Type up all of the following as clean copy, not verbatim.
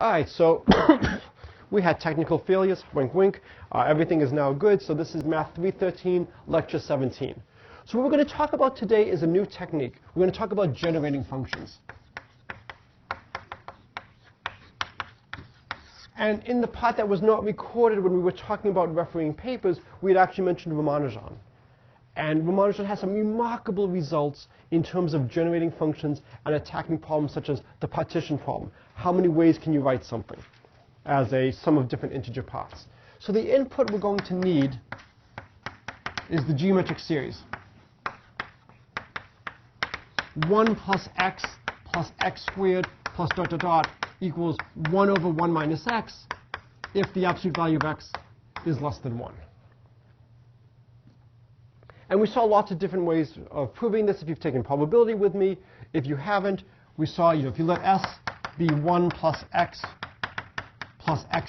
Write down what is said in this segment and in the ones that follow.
All right, so we had technical failures, wink, wink. Everything is now good. So this is Math 313, Lecture 17. So what we're going to talk about today is a new technique. We're going to talk about generating functions. And in the part that was not recorded when we were talking about refereeing papers, we had actually mentioned Ramanujan. And Ramanujan has some remarkable results in terms of generating functions and attacking problems such as the partition problem. How many ways can you write something as a sum of different integer parts? So the input we're going to need is the geometric series. 1 plus x squared plus dot dot dot equals 1 over 1 minus x if the absolute value of x is less than 1. And we saw lots of different ways of proving this if you've taken probability with me. If you haven't, we saw, if you let s be 1 plus x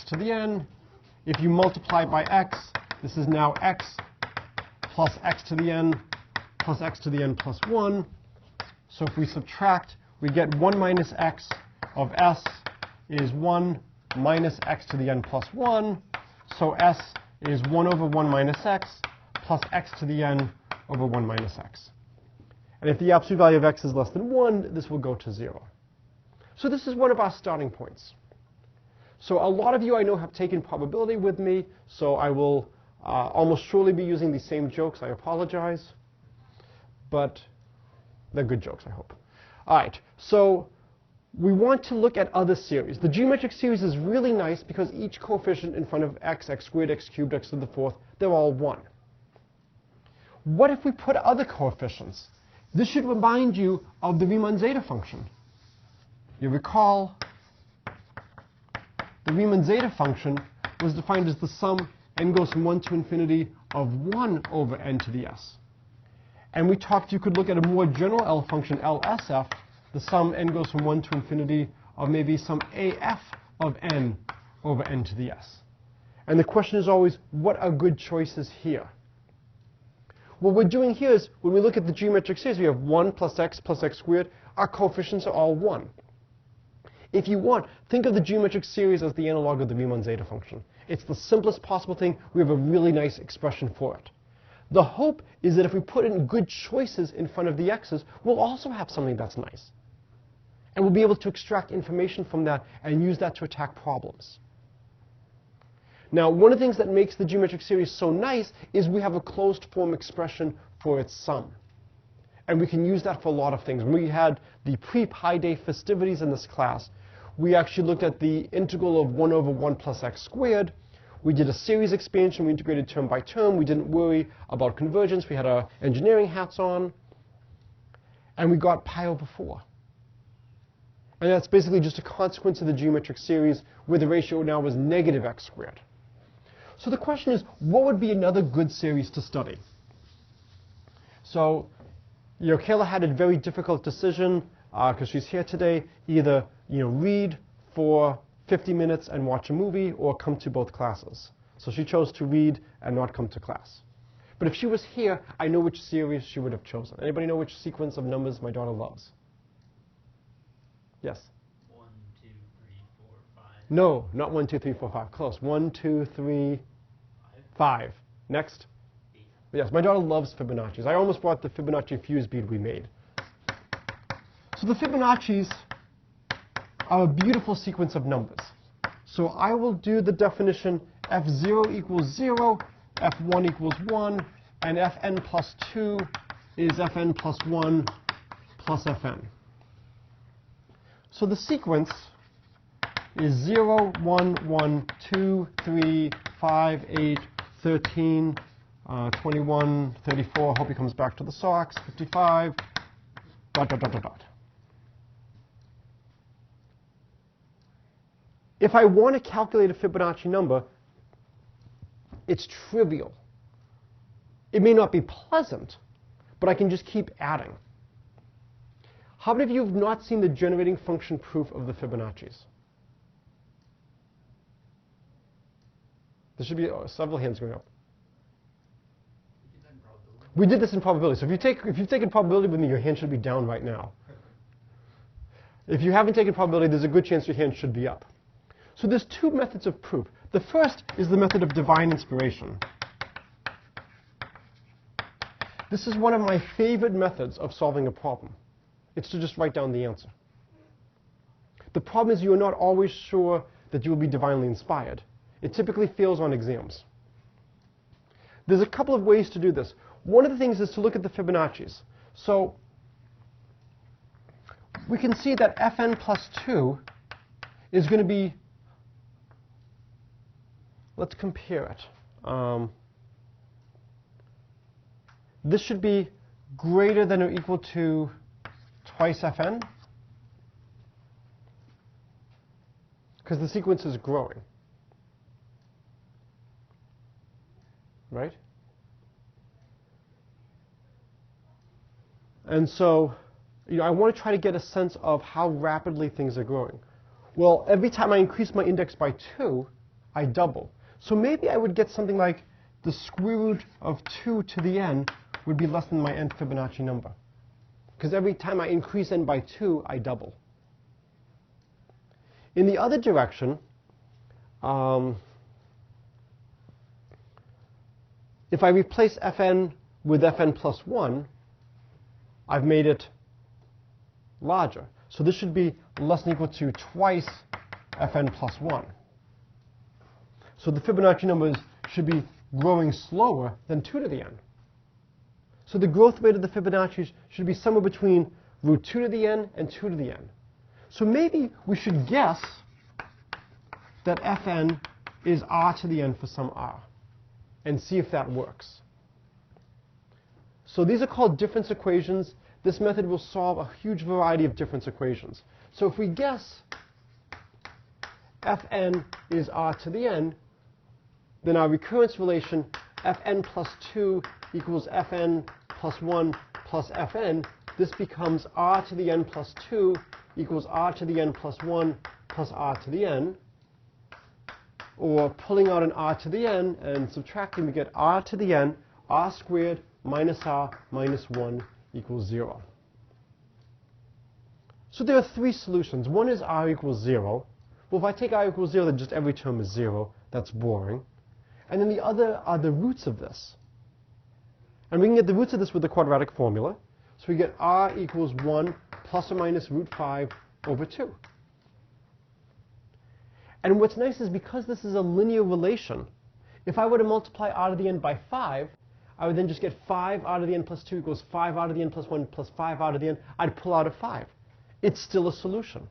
to the n, if you multiply by x, this is now x plus x to the n plus x to the n plus 1. So if we subtract, we get 1 minus x of s is 1 minus x to the n plus 1. So s is 1 over 1 minus x plus x to the n over 1 minus x. And if the absolute value of x is less than 1, this will go to 0. So this is one of our starting points. So a lot of you I know have taken probability with me, so I will almost surely be using these same jokes. I apologize. But they're good jokes, I hope. All right, so we want to look at other series. The geometric series is really nice because each coefficient in front of x, x squared, x cubed, x to the fourth, they're all 1. What if we put other coefficients? This should remind you of the Riemann zeta function. You recall the Riemann zeta function was defined as the sum n goes from 1 to infinity of 1 over n to the s. And we talked you could look at a more general L function, LSF, the sum n goes from 1 to infinity of maybe some AF of n over n to the s. And the question is always, what are good choices here? What we're doing here is, when we look at the geometric series, we have 1 plus x squared. Our coefficients are all 1. If you want, think of the geometric series as the analog of the Riemann zeta function. It's the simplest possible thing. We have a really nice expression for it. The hope is that if we put in good choices in front of the x's, we'll also have something that's nice. And we'll be able to extract information from that and use that to attack problems. Now, one of the things that makes the geometric series so nice is we have a closed form expression for its sum. And we can use that for a lot of things. When we had the pre-Pi Day festivities in this class, we actually looked at the integral of 1 over 1 plus x squared. We did a series expansion. We integrated term by term. We didn't worry about convergence. We had our engineering hats on. And we got pi over 4. And that's basically just a consequence of the geometric series where the ratio now is negative x squared. So the question is, what would be another good series to study? So Kayla had a very difficult decision because she's here today. Either read for 50 minutes and watch a movie, or come to both classes. So she chose to read and not come to class. But if she was here, I know which series she would have chosen. Anybody know which sequence of numbers my daughter loves? Yes? 1, 2, 3, 4, 5. No, not 1, 2, 3, 4, 5. Close. 1, 2, 3, 5. Next? 8. Yes, my daughter loves Fibonacci's. I almost brought the Fibonacci fuse bead we made. So the Fibonacci's are a beautiful sequence of numbers. So I will do the definition f0 equals 0, f1 equals 1, and fn plus 2 is fn plus 1 plus fn. So the sequence is 0, 1, 1, 2, 3, 5, 8, 13, 21, 34, hope he comes back to the socks, 55, dot, dot, dot, dot, dot. If I want to calculate a Fibonacci number, it's trivial. It may not be pleasant, but I can just keep adding. How many of you have not seen the generating function proof of the Fibonacci's? There should be several hands going up. We did this in probability. So if you've taken probability with me, your hand should be down right now. If you haven't taken probability, there's a good chance your hand should be up. So there's two methods of proof. The first is the method of divine inspiration. This is one of my favorite methods of solving a problem. It's to just write down the answer. The problem is you're not always sure that you will be divinely inspired. It typically fails on exams. There's a couple of ways to do this. One of the things is to look at the Fibonaccis. So we can see that fn plus 2 is going to be, let's compare it. This should be greater than or equal to twice fn, because the sequence is growing, right? And so, I want to try to get a sense of how rapidly things are growing. Well, every time I increase my index by 2, I double. So maybe I would get something like the square root of 2 to the n would be less than my nth Fibonacci number. Because every time I increase n by 2, I double. In the other direction, if I replace fn with fn plus 1, I've made it larger. So this should be less than or equal to twice fn plus 1. So the Fibonacci numbers should be growing slower than 2 to the n. So the growth rate of the Fibonacci should be somewhere between root 2 to the n and 2 to the n. So maybe we should guess that fn is r to the n for some r, and see if that works. So these are called difference equations. This method will solve a huge variety of difference equations. So if we guess fn is r to the n, then our recurrence relation fn plus 2 equals fn plus 1 plus fn, this becomes r to the n plus 2 equals r to the n plus 1 plus r to the n. Or pulling out an r to the n and subtracting, we get r to the n, r squared minus r minus 1 equals 0. So there are three solutions. One is r equals 0. Well, if I take r equals 0, then just every term is 0. That's boring. And then the other are the roots of this. And we can get the roots of this with the quadratic formula. So we get r equals 1 plus or minus root 5 over 2. And what's nice is because this is a linear relation, if I were to multiply r to the n by 5, I would then just get 5 r to the n plus 2 equals 5 r to the n plus 1 plus 5 r to the n. I'd pull out a 5. It's still a solution.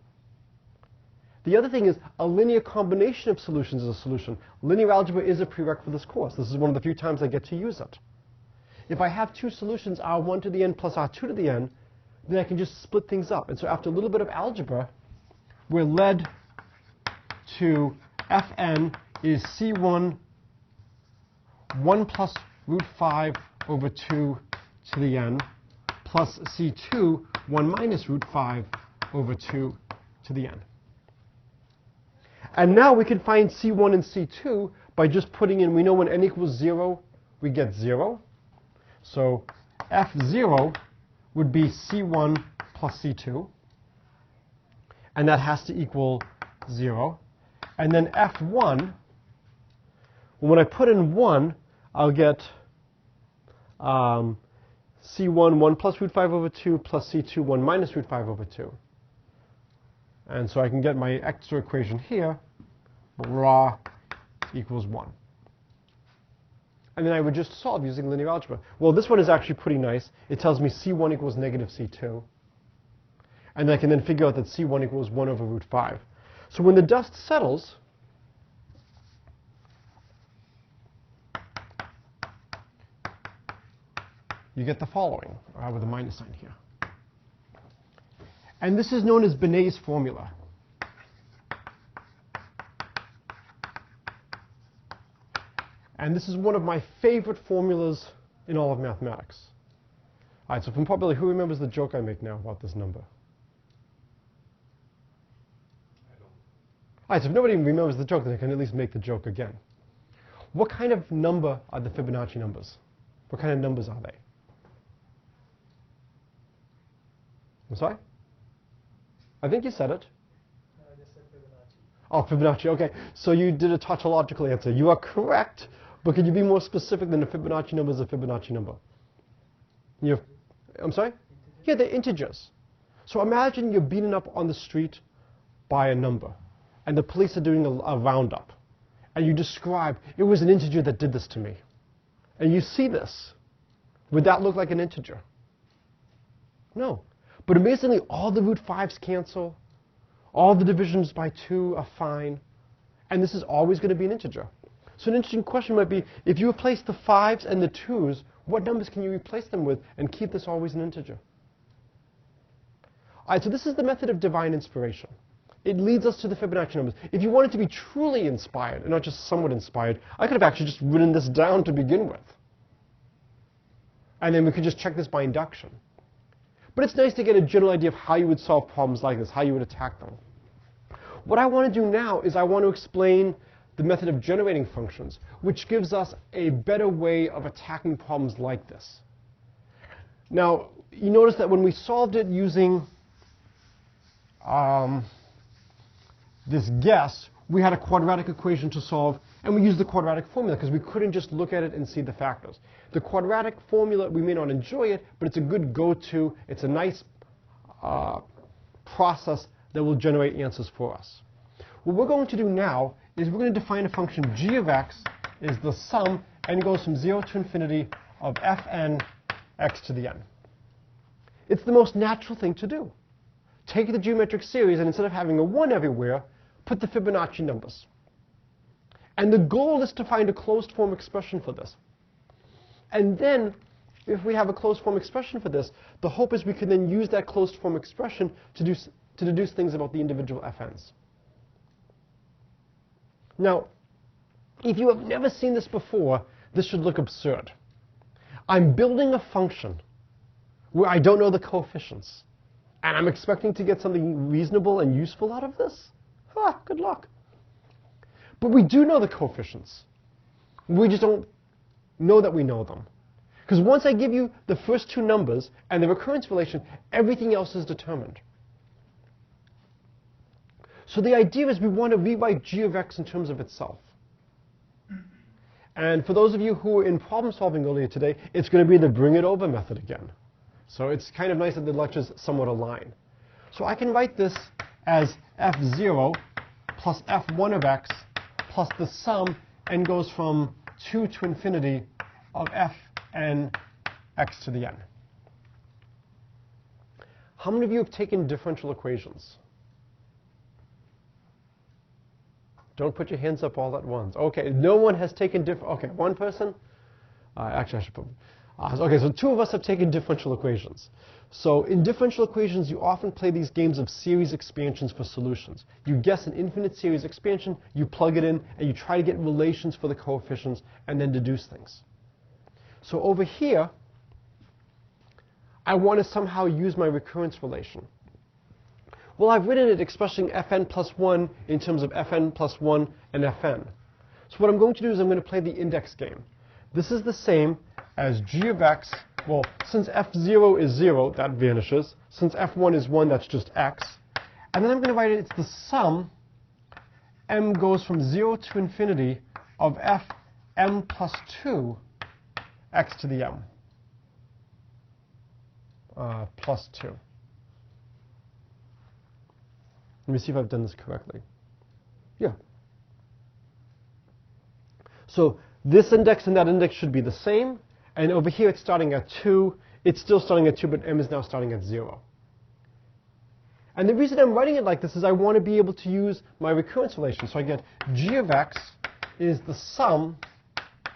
The other thing is a linear combination of solutions is a solution. Linear algebra is a prereq for this course. This is one of the few times I get to use it. If I have two solutions, r1 to the n plus r2 to the n, then I can just split things up. And so after a little bit of algebra, we're led to fn is c1 1 plus root 5 over 2 to the n plus c2 1 minus root 5 over 2 to the n. And now we can find c1 and c2 by just putting in, we know when n equals 0, we get 0. So f0 would be c1 plus c2. And that has to equal 0. And then f1, when I put in 1, I'll get c1 1 plus root 5 over 2 plus c2 1 minus root 5 over 2. And so I can get my extra equation here, ra equals 1. And then I would just solve using linear algebra. Well, this one is actually pretty nice. It tells me c1 equals negative c2. And I can then figure out that c1 equals 1 over root 5. So when the dust settles, you get the following, with a minus sign here. And this is known as Benet's formula. And this is one of my favorite formulas in all of mathematics. All right, so from popular, who remembers the joke I make now about this number? I don't. All right, so if nobody remembers the joke, then I can at least make the joke again. What kind of number are the Fibonacci numbers? What kind of numbers are they? I'm sorry? I think you said it. No, I just said Fibonacci. Oh, Fibonacci, okay. So you did a tautological answer. You are correct, but could you be more specific than a Fibonacci number is a Fibonacci number? I'm sorry? Yeah, they're integers. So imagine you're beaten up on the street by a number, and the police are doing a roundup, and you describe, it was an integer that did this to me. And you see this. Would that look like an integer? No. But amazingly, all the root 5s cancel. All the divisions by 2 are fine. And this is always going to be an integer. So an interesting question might be, if you replace the 5s and the 2s, what numbers can you replace them with and keep this always an integer? All right, so this is the method of divine inspiration. It leads us to the Fibonacci numbers. If you wanted to be truly inspired, and not just somewhat inspired, I could have actually just written this down to begin with. And then we could just check this by induction. But it's nice to get a general idea of how you would solve problems like this, how you would attack them. What I want to do now is I want to explain the method of generating functions, which gives us a better way of attacking problems like this. Now, you notice that when we solved it using this guess, we had a quadratic equation to solve, and we used the quadratic formula because we couldn't just look at it and see the factors. The quadratic formula, we may not enjoy it, but it's a good go-to. It's a nice process that will generate answers for us. What we're going to do now is we're going to define a function g of x is the sum, n goes from 0 to infinity, of fn x to the n. It's the most natural thing to do. Take the geometric series, and instead of having a 1 everywhere, put the Fibonacci numbers. And the goal is to find a closed form expression for this. And then, if we have a closed form expression for this, the hope is we can then use that closed form expression to deduce things about the individual fn's. Now, if you have never seen this before, this should look absurd. I'm building a function where I don't know the coefficients, and I'm expecting to get something reasonable and useful out of this? Good luck. But we do know the coefficients. We just don't know that we know them. Because once I give you the first two numbers and the recurrence relation, everything else is determined. So the idea is we want to rewrite g of x in terms of itself. And for those of you who were in problem solving earlier today, it's going to be the bring it over method again. So it's kind of nice that the lectures somewhat align. So I can write this as f0 plus f1 of x plus the sum, n goes from 2 to infinity, of fn x to the n. How many of you have taken differential equations? Don't put your hands up all at once. Okay, no one has taken okay, one person? Actually, I should put... okay, so two of us have taken differential equations. So in differential equations, you often play these games of series expansions for solutions. You guess an infinite series expansion, you plug it in, and you try to get relations for the coefficients, and then deduce things. So over here, I want to somehow use my recurrence relation. Well, I've written it expressing fn plus 1 in terms of fn plus 1 and fn. So what I'm going to do is I'm going to play the index game. This is the same as g of x. Well, since f0 is 0, that vanishes. Since f1 is 1, that's just x. And then I'm going to write it, it's the sum, m goes from 0 to infinity, of fm plus 2 x to the m. Plus 2. Let me see if I've done this correctly. Yeah. So this index and that index should be the same. And over here it's starting at 2. It's still starting at 2, but m is now starting at 0. And the reason I'm writing it like this is I want to be able to use my recurrence relation. So I get g of x is the sum,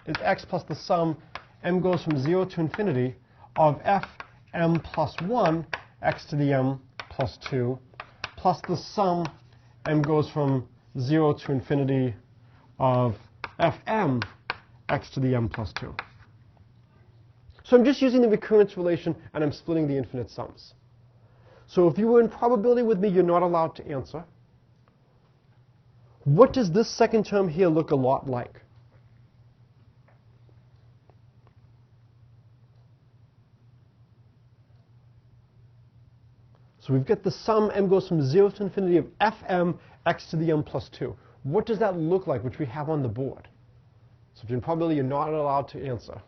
is x plus the sum, m goes from 0 to infinity, of fm plus 1 x to the m plus 2, plus the sum, m goes from 0 to infinity, of fm x to the m plus 2. So I'm just using the recurrence relation, and I'm splitting the infinite sums. So if you were in probability with me, you're not allowed to answer. What does this second term here look a lot like? So we've got the sum, m goes from 0 to infinity, of fm x to the n plus 2. What does that look like, which we have on the board? So in probability, you're not allowed to answer.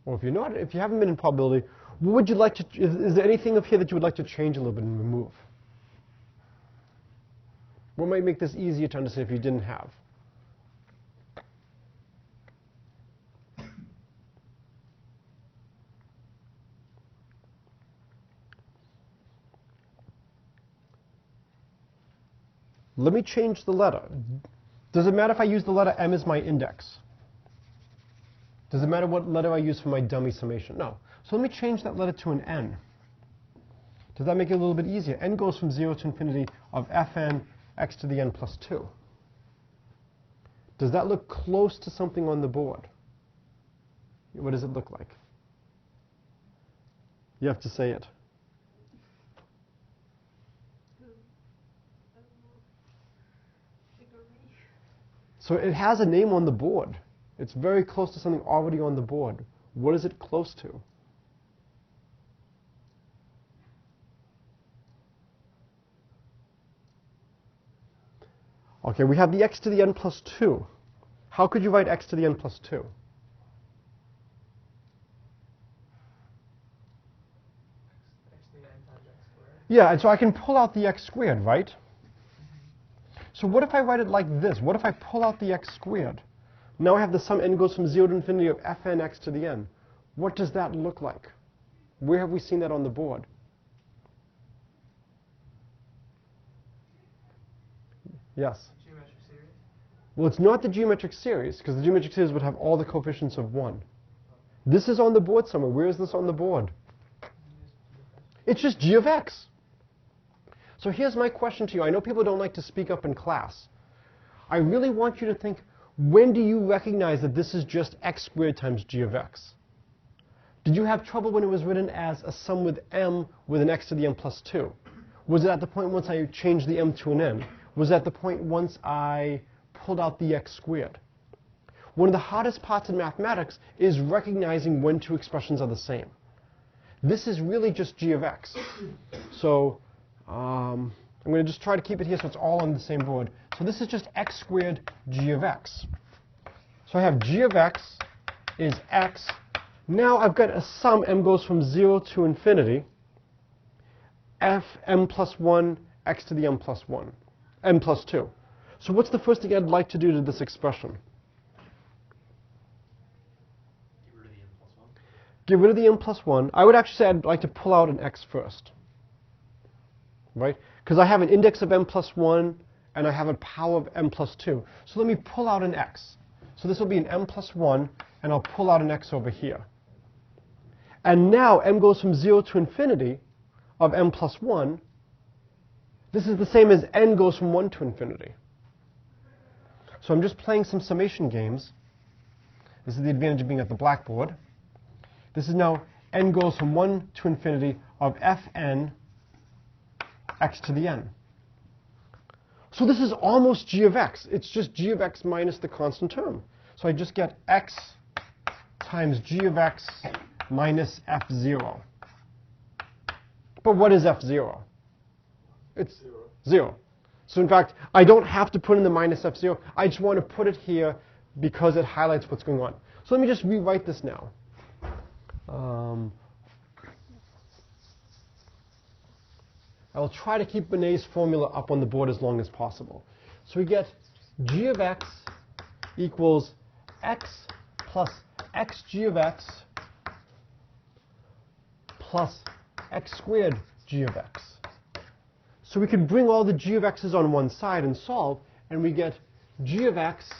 Or if you haven't been in probability, what would you like to, is there anything up here that you would like to change a little bit and remove? What might make this easier to understand if you didn't have? Let me change the letter. Does it matter if I use the letter m as my index? Does it matter what letter I use for my dummy summation? No. So let me change that letter to an n. Does that make it a little bit easier? N goes from 0 to infinity of fn x to the n plus 2. Does that look close to something on the board? What does it look like? You have to say it. So it has a name on the board. It's very close to something already on the board. What is it close to? Okay, we have the x to the n plus 2. How could you write x to the n plus 2? Yeah, and so I can pull out the x squared, right? So what if I write it like this? What if I pull out the x squared? Now I have the sum n goes from 0 to infinity of fn x to the n. What does that look like? Where have we seen that on the board? Yes? Geometric series? Well, it's not the geometric series, because the geometric series would have all the coefficients of 1. This is on the board somewhere. Where is this on the board? It's just g of x. So here's my question to you. I know people don't like to speak up in class. I really want you to think, when do you recognize that this is just x squared times g of x? Did you have trouble when it was written as a sum with m with an x to the n plus 2? Was it at the point once I changed the m to an n? Was it at the point once I pulled out the x squared? One of the hardest parts in mathematics is recognizing when two expressions are the same. This is really just g of x. So I'm going to just try to keep it here so it's all on the same board. So this is just x squared g of x. So I have g of x is x. Now I've got a sum, m goes from 0 to infinity, f m plus 1 x to the m plus 1, m plus 2. So what's the first thing I'd like to do to this expression? Get rid of the m plus 1. I would actually say I'd like to pull out an x first. Right? Because I have an index of m plus 1, and I have a power of m plus 2. So let me pull out an x. So this will be an m plus 1, and I'll pull out an x over here. And now m goes from 0 to infinity of m plus 1. This is the same as n goes from 1 to infinity. So I'm just playing some summation games. This is the advantage of being at the blackboard. This is now n goes from 1 to infinity of fn x to the n. So this is almost g of x. It's just g of x minus the constant term. So I just get x times g of x minus f0. But what is f0? It's 0. So in fact, I don't have to put in the minus f0. I just want to put it here because it highlights what's going on. So let me just rewrite this now. I'll try to keep Benet's formula up on the board as long as possible. So we get g of x equals x plus xg of x plus x squared g of x. So we can bring all the g of x's on one side and solve, and we get g of x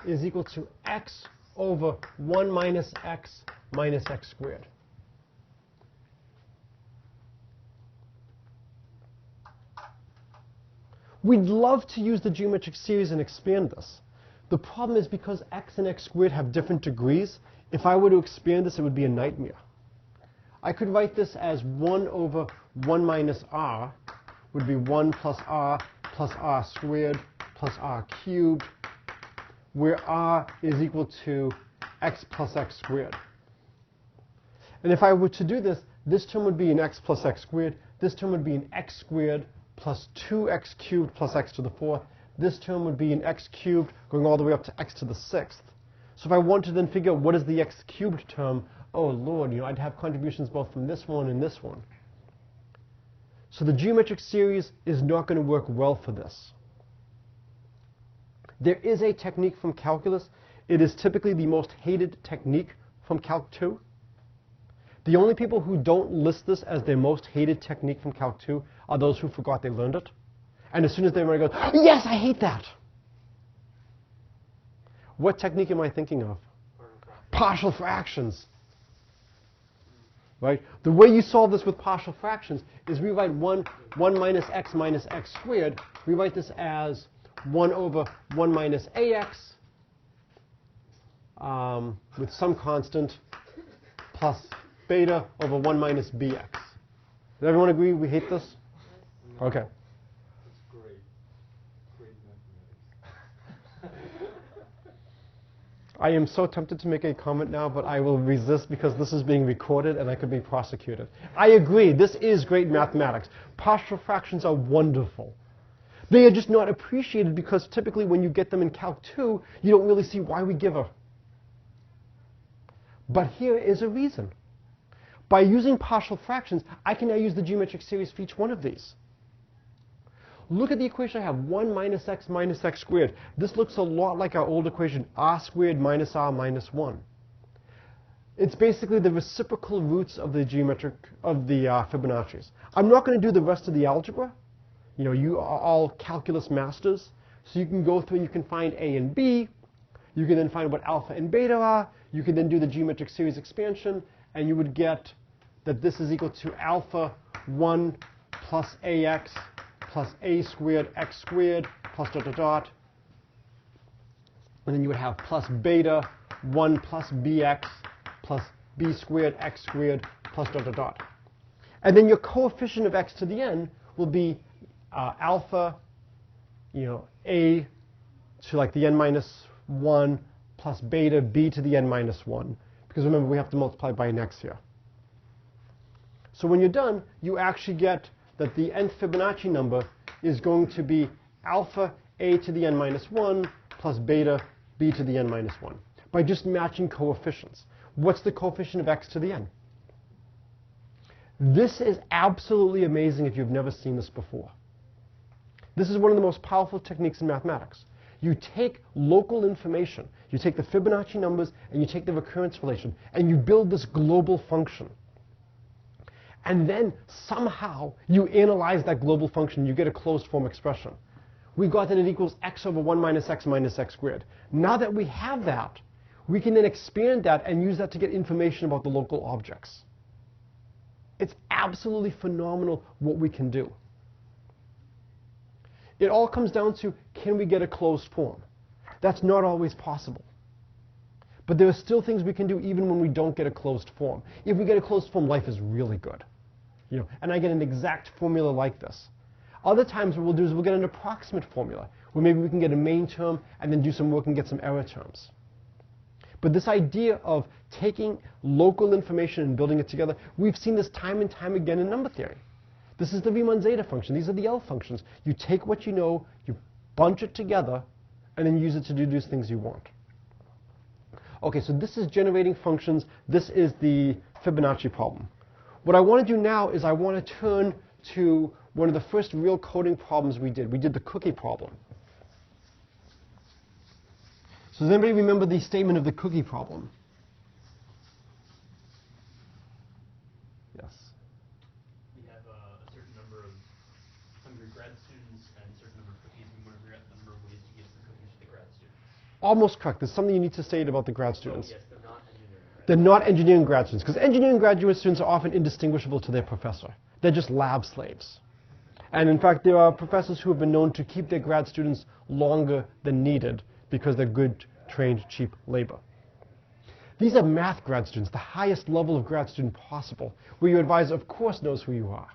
is equal to x over 1 minus x squared. We'd love to use the geometric series and expand this. The problem is because x and x squared have different degrees, if I were to expand this, it would be a nightmare. I could write this as 1 over 1 minus r would be 1 plus r squared plus r cubed, where r is equal to x plus x squared. And if I were to do this, this term would be an x plus x squared. This term would be an x squared plus 2x cubed plus x to the 4th. This term would be an x cubed going all the way up to x to the 6th. So if I want to then figure out what is the x cubed term, oh Lord, I'd have contributions both from this one and this one. So the geometric series is not going to work well for this. There is a technique from calculus. It is typically the most hated technique from Calc 2. The only people who don't list this as their most hated technique from Calc 2 are those who forgot they learned it. And as soon as they learn it, go, yes, I hate that. What technique am I thinking of? Partial fractions. Right? The way you solve this with partial fractions is we write 1 minus x squared. We write this as 1 over 1 minus ax with some constant plus beta over 1 minus bx. Does everyone agree we hate this? No. Okay. That's great. Great mathematics. I am so tempted to make a comment now, but I will resist because this is being recorded and I could be prosecuted. I agree, this is great mathematics. Partial fractions are wonderful. They are just not appreciated because typically when you get them in Calc 2, you don't really see why we give a. But here is a reason. By using partial fractions, I can now use the geometric series for each one of these. Look at the equation I have, 1 minus x squared. This looks a lot like our old equation, r squared minus r minus 1. It's basically the reciprocal roots of the Fibonaccis. I'm not going to do the rest of the algebra. You are all calculus masters, so you can go through and you can find a and b. You can then find what alpha and beta are. You can then do the geometric series expansion, and you would get that this is equal to alpha 1 plus ax plus a squared x squared plus dot dot dot. And then you would have plus beta 1 plus bx plus b squared x squared plus dot dot dot. And then your coefficient of x to the n will be alpha, a to like the n minus 1 plus beta b to the n minus 1. Because remember, we have to multiply by an x here. So when you're done, you actually get that the nth Fibonacci number is going to be alpha a to the n minus 1 plus beta b to the n minus 1 by just matching coefficients. What's the coefficient of x to the n? This is absolutely amazing if you've never seen this before. This is one of the most powerful techniques in mathematics. You take local information, you take the Fibonacci numbers, and you take the recurrence relation, and you build this global function. And then somehow you analyze that global function, you get a closed form expression. We got that it equals x over 1 minus x squared. Now that we have that, we can then expand that and use that to get information about the local objects. It's absolutely phenomenal what we can do. It all comes down to, can we get a closed form? That's not always possible. But there are still things we can do even when we don't get a closed form. If we get a closed form, life is really good. And I get an exact formula like this. Other times what we'll do is we'll get an approximate formula, where maybe we can get a main term and then do some work and get some error terms. But this idea of taking local information and building it together, we've seen this time and time again in number theory. This is the Riemann zeta function. These are the L functions. You take what you know, you bunch it together, and then use it to do these things you want. Okay, so this is generating functions. This is the Fibonacci problem. What I want to do now is I want to turn to one of the first real coding problems we did. We did the cookie problem. So does anybody remember the statement of the cookie problem? Yes. We have a certain number of hungry grad students and a certain number of cookies. We want to figure out the number of ways to give the cookies to the grad students. Almost correct. There's something you need to say about the grad students. Oh, yes, they're not engineering. They're not engineering grad students, because engineering graduate students are often indistinguishable to their professor. They're just lab slaves. And in fact, there are professors who have been known to keep their grad students longer than needed because they're good, trained, cheap labor. These are math grad students, the highest level of grad student possible, where your advisor, of course, knows who you are.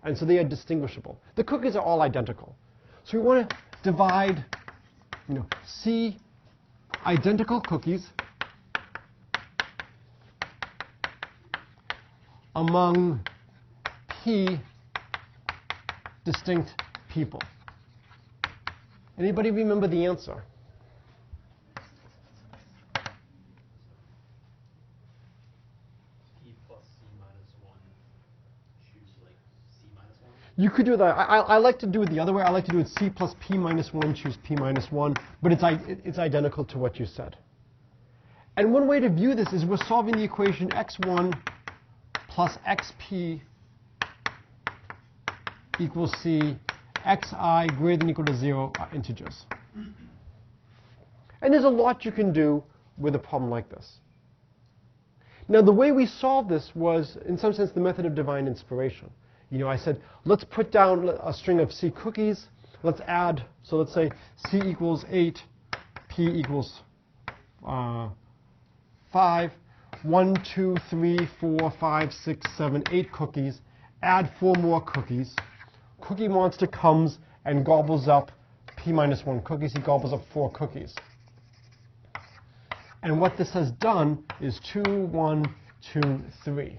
And so they are distinguishable. The cookies are all identical. So we want to divide, C identical cookies among p distinct people. Anybody remember the answer? P plus C minus 1, choose like C minus 1. You could do that. I like to do it the other way. I like to do it C plus P minus 1, choose P minus 1. But it's identical to what you said. And one way to view this is we're solving the equation x1 plus xp equals c, xi greater than or equal to 0 are integers. And there's a lot you can do with a problem like this. Now, the way we solved this was, in some sense, the method of divine inspiration. You know, I said, let's put down a string of C cookies. Let's add, so let's say C equals 8, P equals 5. 1, 2, 3, 4, 5, 6, 7, 8 cookies. Add 4 more cookies. Cookie Monster comes and gobbles up P minus 1 cookies. He gobbles up 4 cookies. And what this has done is 2, 1, 2, 3.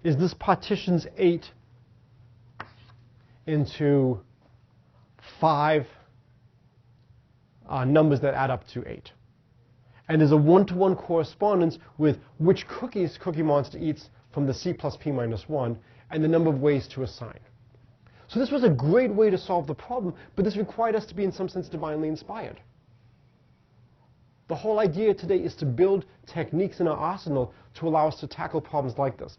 Is this partitions 8 into 5 numbers that add up to 8. And there's a one-to-one correspondence with which cookies Cookie Monster eats from the C plus P minus 1 and the number of ways to assign. So this was a great way to solve the problem, but this required us to be in some sense divinely inspired. The whole idea today is to build techniques in our arsenal to allow us to tackle problems like this.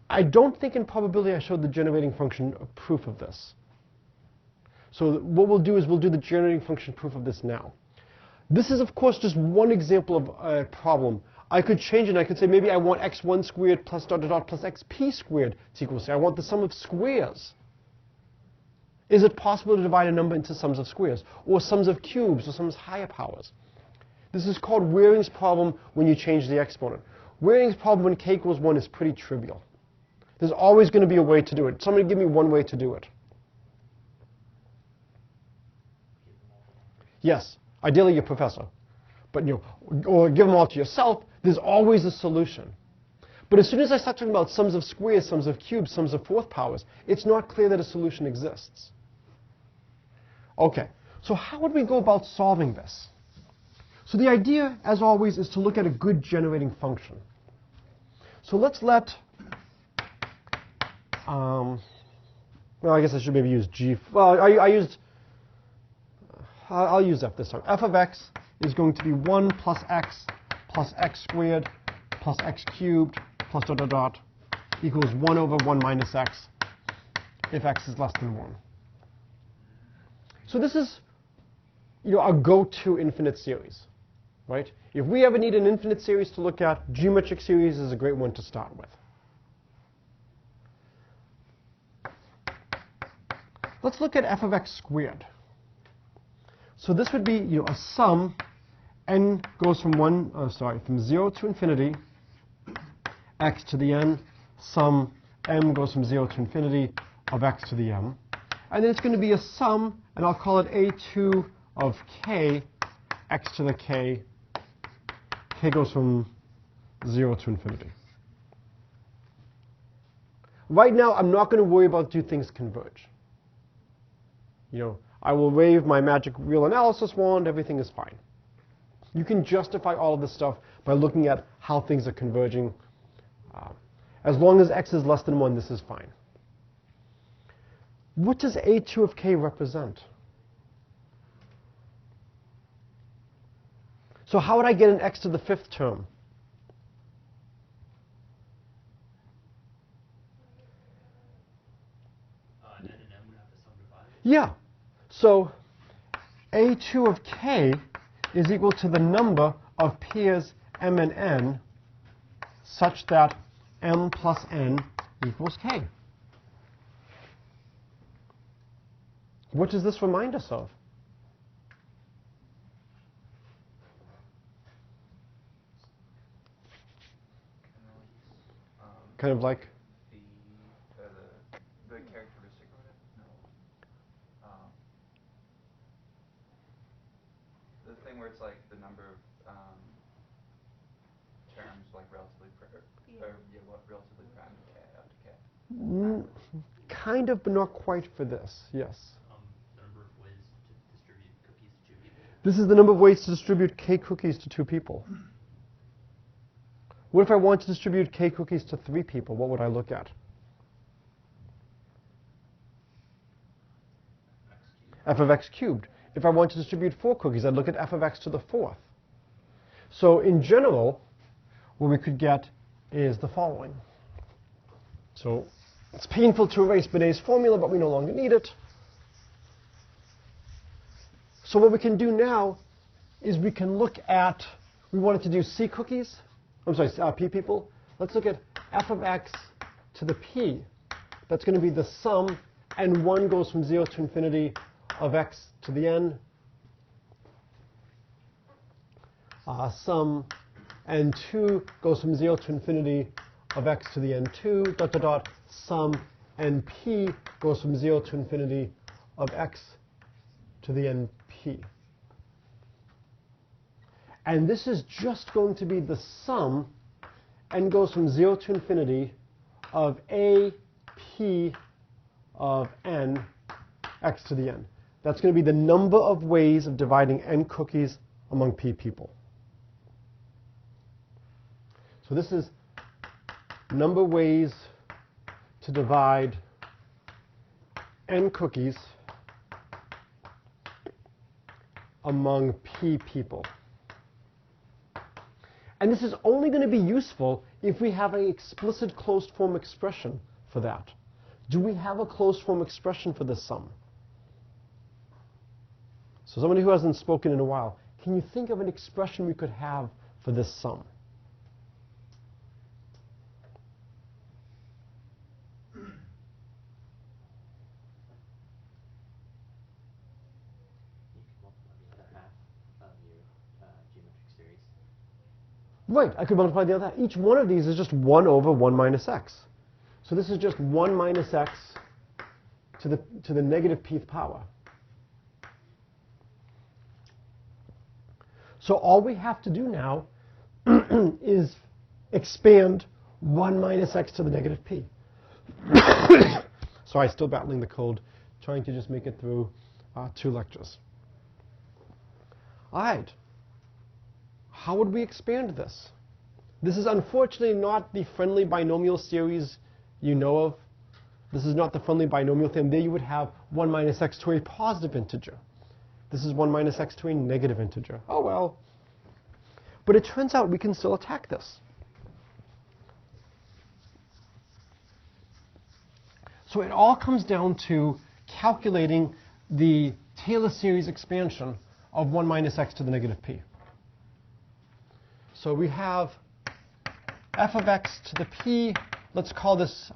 I don't think in probability I showed the generating function proof of this. So what we'll do is we'll do the generating function proof of this now. This is, of course, just one example of a problem. I could change it. I could say maybe I want x1 squared plus dot dot dot plus xp squared to equal c. I want the sum of squares. Is it possible to divide a number into sums of squares, or sums of cubes, or sums of higher powers? This is called Waring's problem when you change the exponent. Waring's problem when k equals 1 is pretty trivial. There's always going to be a way to do it. Somebody give me one way to do it. Yes, ideally your professor. But or give them all to yourself, there's always a solution. But as soon as I start talking about sums of squares, sums of cubes, sums of fourth powers, it's not clear that a solution exists. Okay, so how would we go about solving this? So the idea, as always, is to look at a good generating function. So let's let, well, I guess I should maybe use G. Well, I'll use f this time. F of x is going to be 1 plus x squared plus x cubed plus dot dot dot equals 1 over 1 minus x if x is less than 1. So this is, a go-to infinite series. Right? If we ever need an infinite series to look at, geometric series is a great one to start with. Let's look at f of x squared. So this would be a sum, n goes from from 0 to infinity, x to the n, sum m goes from 0 to infinity of x to the m. And then it's going to be a sum, and I'll call it a2 of k, x to the k. K goes from 0 to infinity. Right now, I'm not going to worry about do things converge. I will wave my magic real analysis wand, everything is fine. You can justify all of this stuff by looking at how things are converging. As long as x is less than 1, this is fine. What does a2 of k represent? So how would I get an x to the 5th term? N and m would have to sum to 5. Yeah. So a2 of k is equal to the number of pairs m and n such that m plus n equals k. What does this remind us of? Kind of like the characteristic of it? No. The thing where it's like the number of terms like relatively relatively prime. kind of, but not quite for this. Yes? The number of ways to distribute cookies to 2 people. This is the number of ways to distribute k cookies to 2 people. What if I want to distribute k cookies to 3 people? What would I look at? F of x cubed. If I want to distribute 4 cookies, I'd look at f of x to the 4th. So in general, what we could get is the following. So it's painful to erase Binet's formula, but we no longer need it. So what we can do now is we can look at, we wanted to do c cookies. I'm sorry, p people. Let's look at f of x to the p. That's going to be the sum, and 1 goes from 0 to infinity of x to the n. Sum, and 2 goes from 0 to infinity of x to the n2, dot, dot, dot, sum, and p goes from 0 to infinity of x to the np. And this is just going to be the sum, n goes from 0 to infinity of a p of n x to the n. That's going to be the number of ways of dividing n cookies among p people. So this is number of ways to divide n cookies among p people. And this is only going to be useful if we have an explicit closed form expression for that. Do we have a closed form expression for this sum? So somebody who hasn't spoken in a while, can you think of an expression we could have for this sum? Right, I could multiply the other half. Each one of these is just 1 over 1 minus x. So this is just 1 minus x to the negative pth power. So all we have to do now is expand 1 minus x to the negative p. Sorry, still battling the cold, trying to just make it through 2 lectures. All right. How would we expand this? This is unfortunately not the friendly binomial series you know of. This is not the friendly binomial theorem. There you would have 1 minus x to a positive integer. This is 1 minus x to a negative integer. Oh well. But it turns out we can still attack this. So it all comes down to calculating the Taylor series expansion of 1 minus x to the negative p. So we have f of x to the p. Let's call this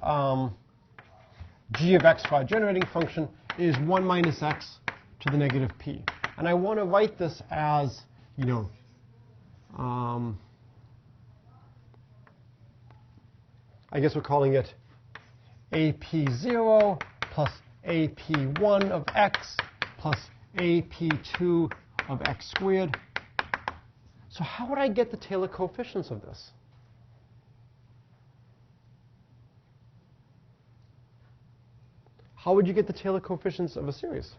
g of x for our generating function is 1 minus x to the negative p. And I want to write this as, you know, I guess we're calling it ap0 plus ap1 of x plus ap2 of x squared. So how would I get the Taylor coefficients of this? How would you get the Taylor coefficients of a series?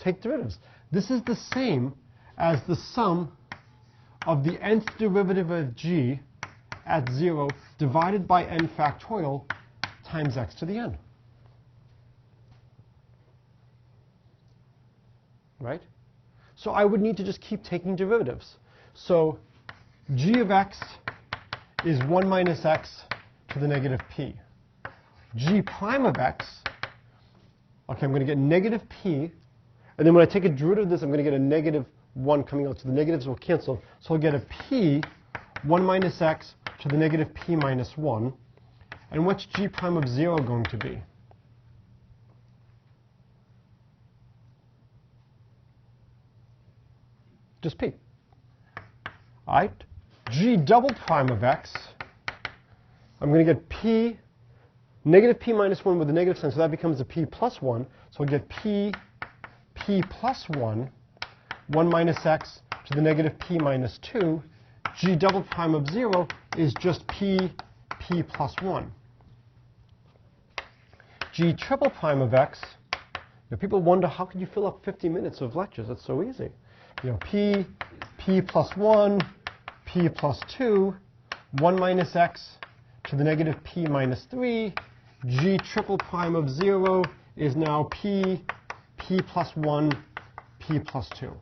Take derivatives. This is the same as the sum of the nth derivative of g at 0 divided by n factorial times x to the n. Right? So I would need to just keep taking derivatives. So g of x is 1 minus x to the negative p. G prime of x, okay, I'm going to get negative p. And then when I take a derivative of this, I'm going to get a negative 1 coming out. So the negatives will cancel. So I'll get a p 1 minus x to the negative p minus 1. And what's g prime of 0 going to be? Just p. All right? G double prime of x, I'm going to get p, negative p minus 1 with a negative sign, so that becomes a p plus 1. So I'll get p plus 1, 1 minus x to the negative p minus 2. G double prime of 0 is just p plus 1. G triple prime of x, people wonder, how can you fill up 50 minutes of lectures? It's so easy. P plus 1, p plus 2, 1 minus x to the negative p minus 3. G triple prime of 0 is now p plus 1, p plus 2.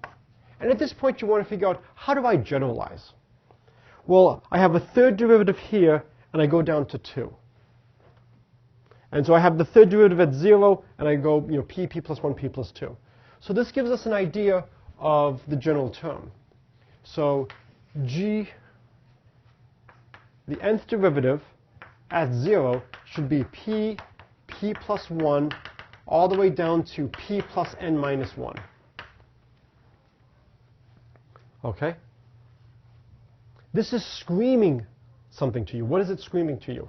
And at this point, you want to figure out, how do I generalize? Well, I have a third derivative here, and I go down to 2. And so I have the third derivative at 0, and I go p plus 1, p plus 2. So this gives us an idea of the general term. So g, the nth derivative at 0 should be p plus 1 all the way down to p plus n minus 1. Okay? This is screaming something to you. What is it screaming to you?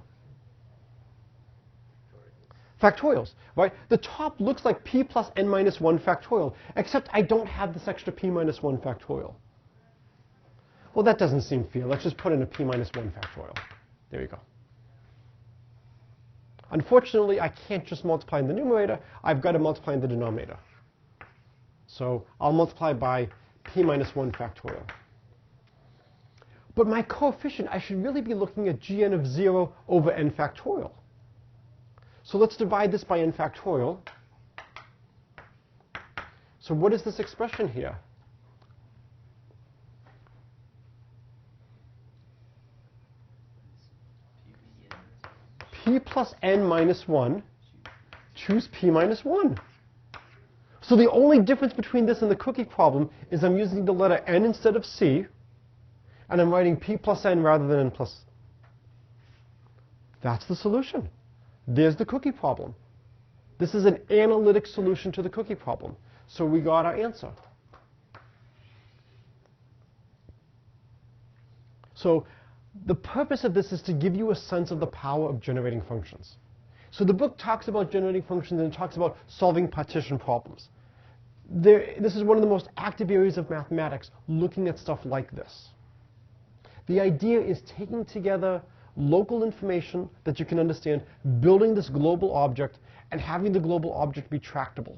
Factorials, right? The top looks like p plus n minus 1 factorial, except I don't have this extra p minus 1 factorial. Well, that doesn't seem fair. Let's just put in a p minus 1 factorial. There you go. Unfortunately, I can't just multiply in the numerator. I've got to multiply in the denominator. So I'll multiply by p minus 1 factorial. But my coefficient, I should really be looking at gn of 0 over n factorial. So let's divide this by n factorial. So what is this expression here? P plus n minus 1. Choose p minus 1. So the only difference between this and the cookie problem is I'm using the letter n instead of c, and I'm writing p plus n rather than n plus. That's the solution. There's the cookie problem. This is an analytic solution to the cookie problem. So we got our answer. So the purpose of this is to give you a sense of the power of generating functions. So the book talks about generating functions, and it talks about solving partition problems. This is one of the most active areas of mathematics, looking at stuff like this. The idea is taking together local information that you can understand, building this global object, and having the global object be tractable.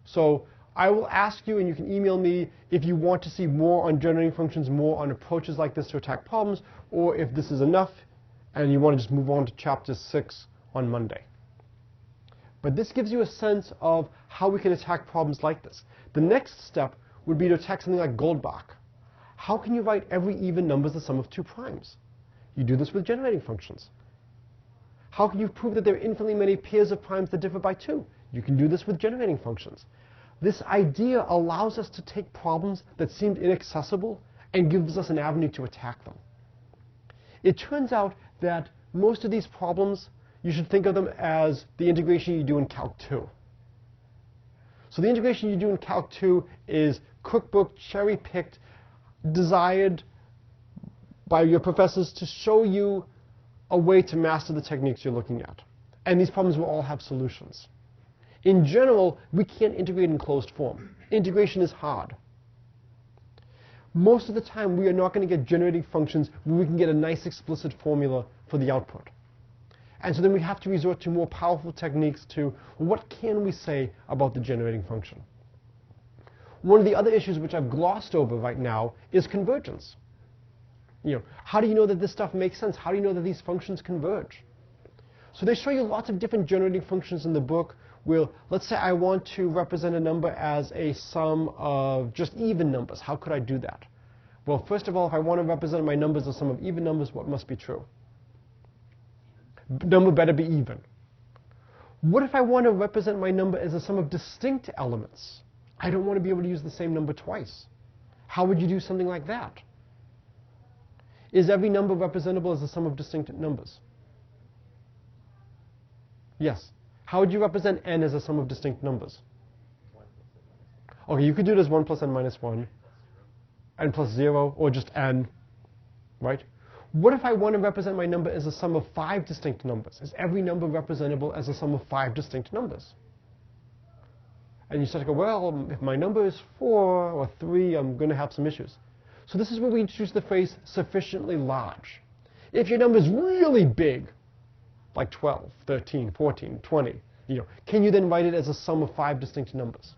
So I will ask you, and you can email me, if you want to see more on generating functions, more on approaches like this to attack problems, or if this is enough and you want to just move on to chapter 6 on Monday. But this gives you a sense of how we can attack problems like this. The next step would be to attack something like Goldbach. How can you write every even number as the sum of 2 primes? You do this with generating functions. How can you prove that there are infinitely many pairs of primes that differ by 2? You can do this with generating functions. This idea allows us to take problems that seemed inaccessible and gives us an avenue to attack them. It turns out that most of these problems, you should think of them as the integration you do in Calc 2. So the integration you do in Calc 2 is cookbook, cherry-picked, desired by your professors to show you a way to master the techniques you're looking at. And these problems will all have solutions. In general, we can't integrate in closed form. Integration is hard. Most of the time, we are not going to get generating functions where we can get a nice explicit formula for the output. And so then we have to resort to more powerful techniques to, what can we say about the generating function? One of the other issues which I've glossed over right now is convergence. How do you know that this stuff makes sense? How do you know that these functions converge? So they show you lots of different generating functions in the book where, let's say I want to represent a number as a sum of just even numbers. How could I do that? Well, first of all, if I want to represent my numbers as a sum of even numbers, what must be true? Number better be even. What if I want to represent my number as a sum of distinct elements? I don't want to be able to use the same number twice. How would you do something like that? Is every number representable as a sum of distinct numbers? Yes. How would you represent n as a sum of distinct numbers? Okay, you could do it as 1 plus n minus 1, n plus 0, or just n, right? What if I want to represent my number as a sum of 5 distinct numbers? Is every number representable as a sum of 5 distinct numbers? And you start to go, well, if my number is 4 or 3, I'm going to have some issues. So this is where we introduce the phrase sufficiently large. If your number is really big, like 12, 13, 14, 20, can you then write it as a sum of 5 distinct numbers?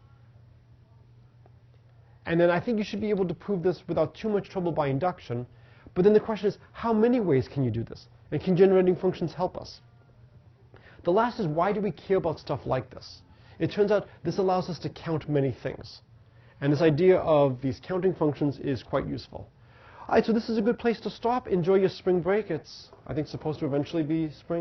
And then I think you should be able to prove this without too much trouble by induction. But then the question is, how many ways can you do this? And can generating functions help us? The last is, why do we care about stuff like this? It turns out this allows us to count many things. And this idea of these counting functions is quite useful. All right, so this is a good place to stop. Enjoy your spring break. It's, I think, supposed to eventually be spring.